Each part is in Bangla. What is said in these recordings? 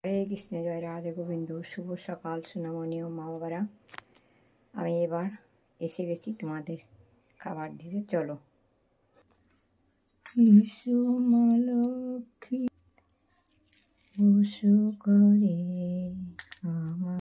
হরে কৃষ্ণ, জয় রাধে গোবিন্দ। শুভ সকাল সোনামণি ও মা বাবারা। আমি এবার এসে গেছি তোমাদের খাবার দিতে। চলো। ইসু মা লক্ষ্মী বসু করে আমার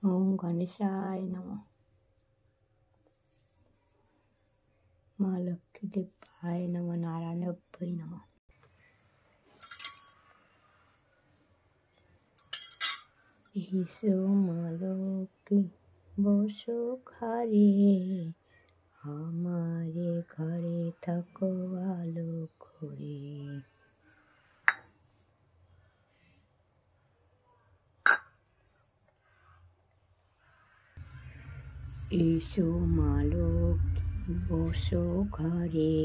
ওম গণেশায় নমঃ। মা লক্ষ্মী দেবায় নমঃ। নারায়ণাভ্যই নমঃ। ইসু মা লক্ষ্মী বসু ঘরে আমারে ঘরে থাকো আলো করে। ইসু মা লক্ষ্মী বসো ঘরে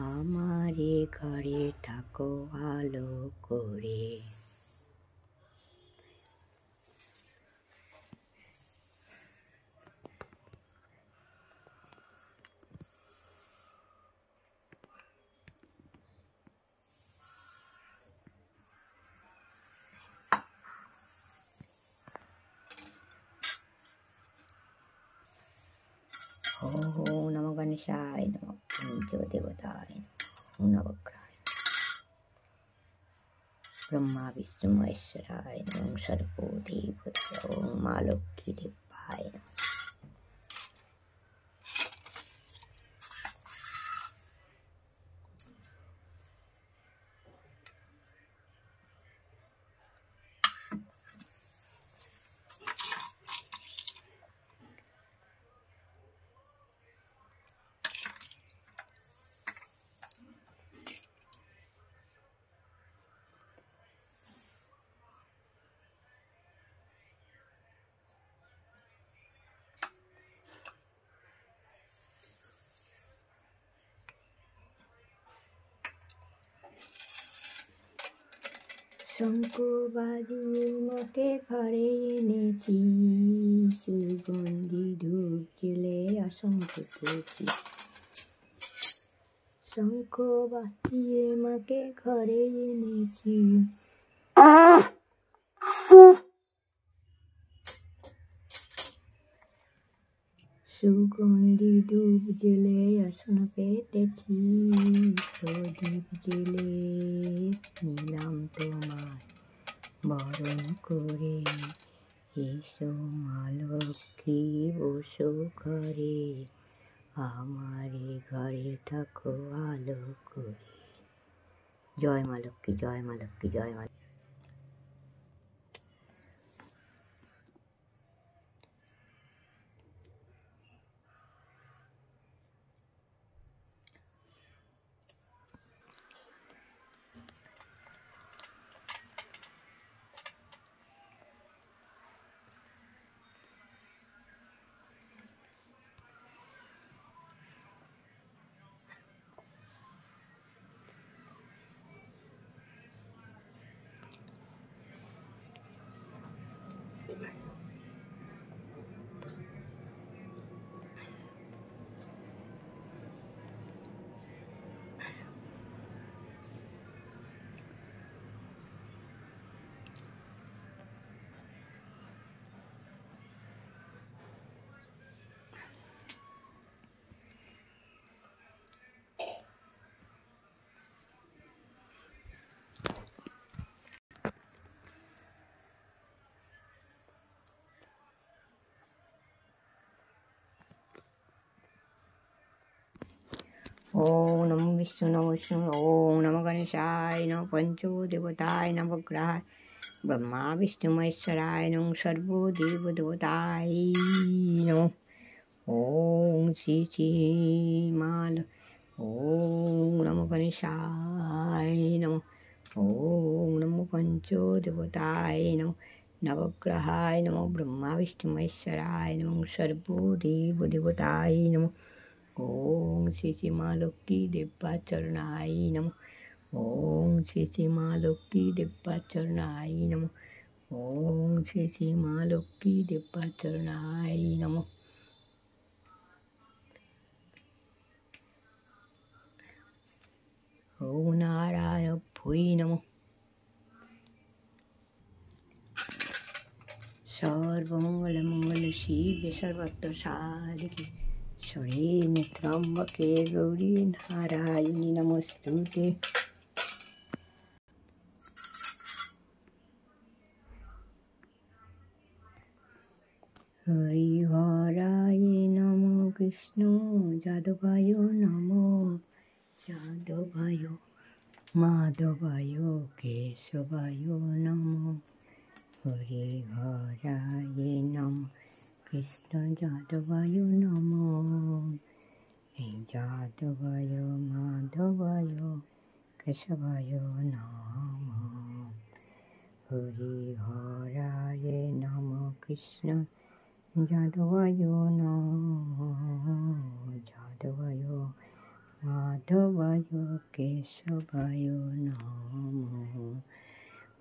আমারে ঘরে থাকো আলো করে। ওম নমো গণেশায় নমঃ। পঞ্চদেবতায় নমঃ। নবগ্রহায় ব্রহ্মা বিষ্ণু মহেশ্বরায় নমঃ। সর্বদেবতায় ওম মা লক্ষ্মী দেবায় নমঃ। শঙ্খ বাজিয়ে মাকে ঘরে এনেছি, সুগন্ধি ধূপ জেলে আসন পেতেছি। শঙ্খ বাজিয়ে মাকে ঘরে এনেছি, সুগন্ধি ধূপ জেলে আসন পেতেছি। প্রদীপ জেলে নিলাম তোমার বরণ করে। এসো মা লক্ষ্মী বসো ঘরে আমারে ঘরে থাকো আলো করে। জয় মা লক্ষ্মী, জয় মা লক্ষ্মী, জয় মা। ওম নমো বিষ্ণু নমো বিষ্ণু। ওম নমো গণেশায় নমঃ। পঞ্চদেবতায় নবগ্রহায় ব্রহ্মা বিষ্ণু মহেশ্বরায় নমঃ সর্বদেবদেবতায় নমঃ। ওং শ্রী শ্রী মাল ওং নমো গণেশায় নমঃ। ওং নমো পঞ্চদেবতায় নমঃ নবগ্রহায় নমঃ ব্রহ্মা বিষ্ণু মহেশ্বরায় নমঃ সর্বদেবদেবতায় নমঃ। ওং শ্রী শ্রী মা লক্ষ্মী দেব্যাচরণায় নমঃ। ওং শ্রী শ্রী মা লক্ষ্মী দেব্যাচরণায় নমঃ। ওং শ্রী শ্রী মা লক্ষ্মী দেব্যাচরণায় নমঃ। ওং নারায়ণভ্যৈ নমঃ। সর্বমঙ্গলমঙ্গল শিবে সর্বত্র সাধিকে শরণ্যে ত্র্যম্বকে গৌরী নারায়ণী নমস্তুতে। হরিহরায় নমঃ কৃষ্ণ যাদবায় নমঃ যাদবায় মাধবায় কেশবায় নমঃ। হরিহরায় নমঃ কৃষ্ণ যাদবায় নমঃ যাদবায় মাধবায় কেশবায় নমঃ। হরিহরায় নমঃ কৃষ্ণ যাদবায় নমঃ যাদবায় মাধবায় কেশবায় নমঃ।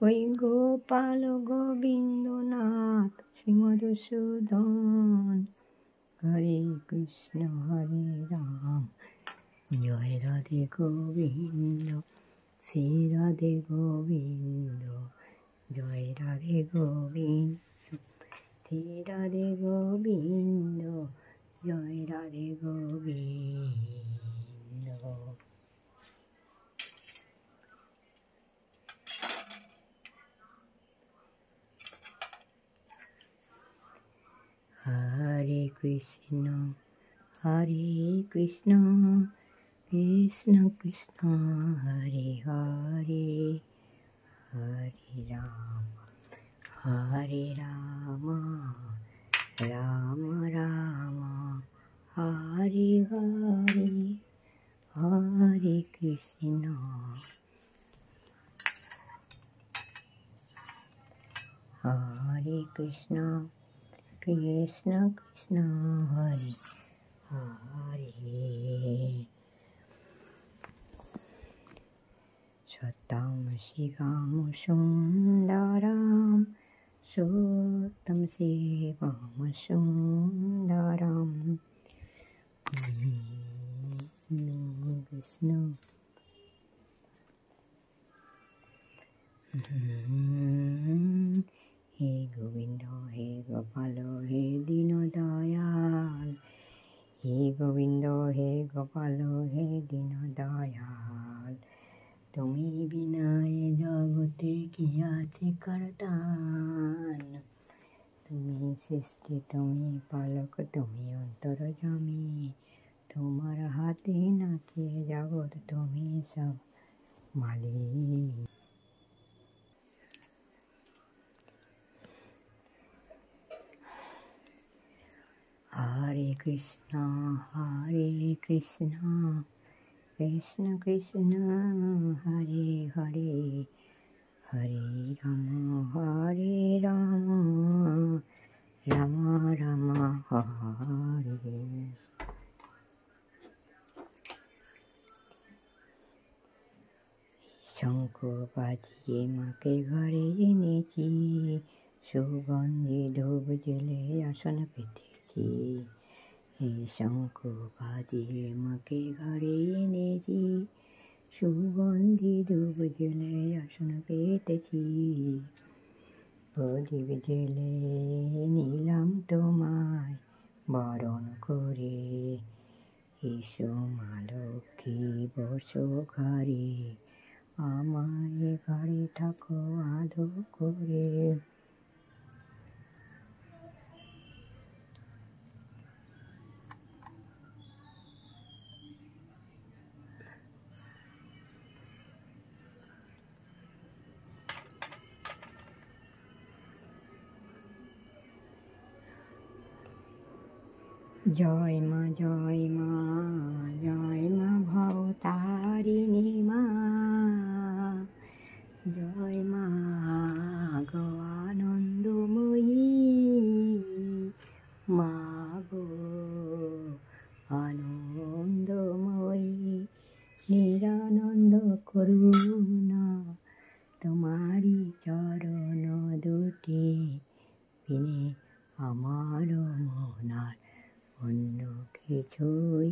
ওই গোপাল গোবিন্দনাথ শ্রীমধুসূদন হরে কৃষ্ণ হরে রাম জয় রাধে গোবিন্দ শ্রী রাধে গোবিন্দ জয় রাধে গোবিন্দ শ্রী রাধে গোবিন্দ জয় রাধে গোবিন্দ। হরে কৃষ্ণ কৃষ্ণ কৃষ্ণ হরে হরে হরে রাম রাম রাম হরে হরে হরে কৃষ্ণ। হরে কৃষ্ণ কৃষ্ণ কৃষ্ণ হরে হরে। সত্যম শিবম সুন্দরম সত্যম শিবম সুন্দরম। কৃষ্ণ হে গোবিন্দ হে গোপাল হে দীন দয়াল। হে গোবিন্দ হে গোপাল হে দীন দয়াল। তুমি বিনা এ জগতে কি আছে করতান। তুমি সৃষ্টি তুমি পালক তুমি অন্তর্যামী। তোমার হাতে নাচে জগৎ তুমি সব মালিক। হরে কৃষ্ণ কৃষ্ণ কৃষ্ণ হরে হরে হরে রাম রাম রাম হরে। শঙ্খ বাজিয়ে মাকে ঘরে এনেছি সুগন্ধি ধূপ জেলে আসন পেতেছি। এই শঙ্খ বাজিয়ে মাকে ঘরে এনেছি সুগন্ধি ধূপ জেলে আসন পেতেছি। প্রদীপ জেলে নিলাম তোমায় বরণ করে। এসো মা লক্ষ্মী বসো ঘরে আমার ঘরে থাকো আলো করে। জয় মা জয় মা জয় মা ভবতারিণী মা, জয় মা গো আনন্দময়ী মা গো আনন্দময়ী, নিরানন্দ করুণা তোমারি চরণ দুটি বিনে আমার মনার অন্য কিছুই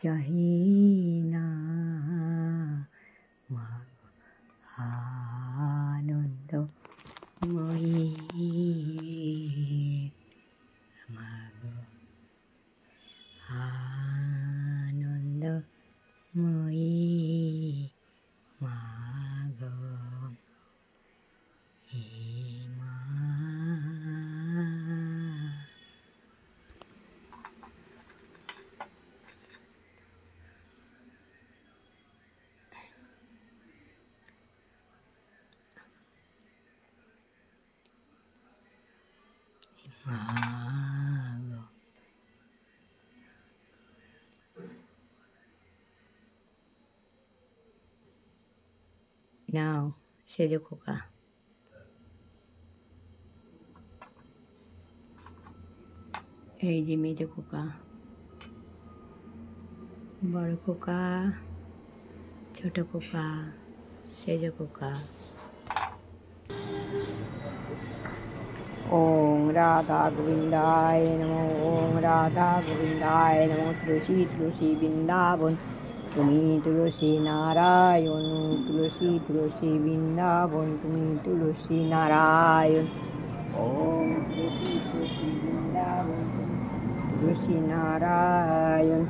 চাহি না, মা আনন্দময়ী মা গো আনন্দময়ী মা গো হে মা। Mago. Nào, সেজো খোকা। এই যে মেজো খোকা, বড় খোকা, ছোট খোকা, সেজো খোকা। ओम राधा गोविंदाय नमो, ओम राधा गोविंदाय नमो। तुलसी तुलसी वृंदावन তুমি তুলসী নারায়ণ, তুলসী তুলসী বৃন্দাবন তুমি তুলসী নারায়ণ। ওম তুলসী তুলসী বৃন্দাবন তুলসী নারায়ণ।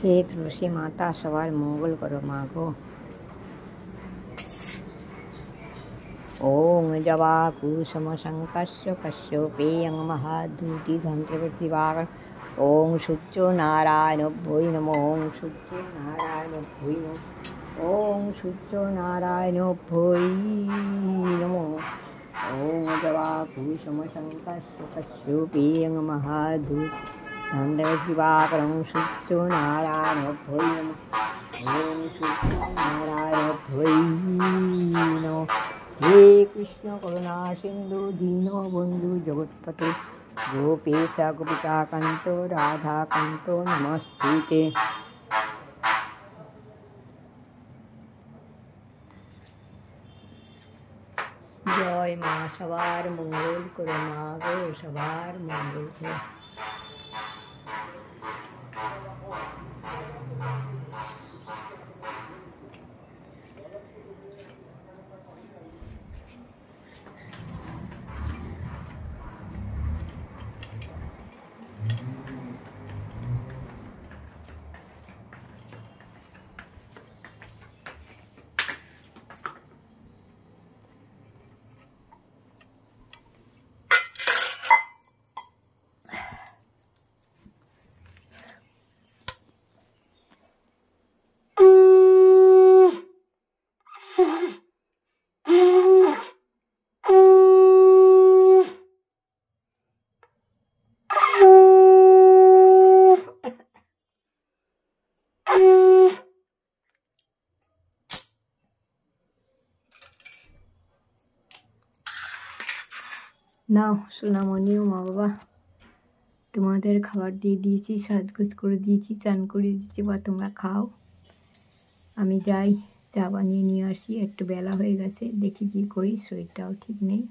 हे तुलसी माता सवार मंगल करो मागो। ओम जवा कुसुम शंकस्य कश्यपेयं महादूति धन्त्रप्रतिभाकर। ओम सूर्यो नारायण भोई नमो, ओम सूर्यो नारायण भोई नमो, ओम सूर्यो नारायण भोई नमो। ओम जवा कुसुम शंकस्य कश्यपेयं महादूति धन्त्रप्रतिभाकरं सूर्यो नारायण भोई नमो, ओम सूर्यो नारायण भोई नमो। हे कृष्ण करुणा सिंधु दीनो बंधु जगत्पते गोपेश गोपिका कांतो राधा कांतो नमस्ते। जय माँ सवार मंगल करो माँ गो, सवार मंगल करो। নাও সোনামণিও মা বাবা, তোমাদের খাবার দিয়ে দিয়েছি, সাজগোজ করে দিয়েছি, চান করে দিয়েছি, বা তোমরা খাও। আমি যাই চা বানিয়ে নিয়ে আসি, একটু বেলা হয়ে গেছে, দেখি কি করি, শরীরটাও ঠিক নেই,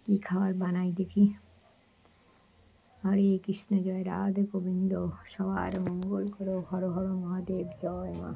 কি খাবার বানাই দেখি। হরে কৃষ্ণ, জয় রাধে গোবিন্দ, সবার মঙ্গল করো, হর হর মহাদেব, জয় মা।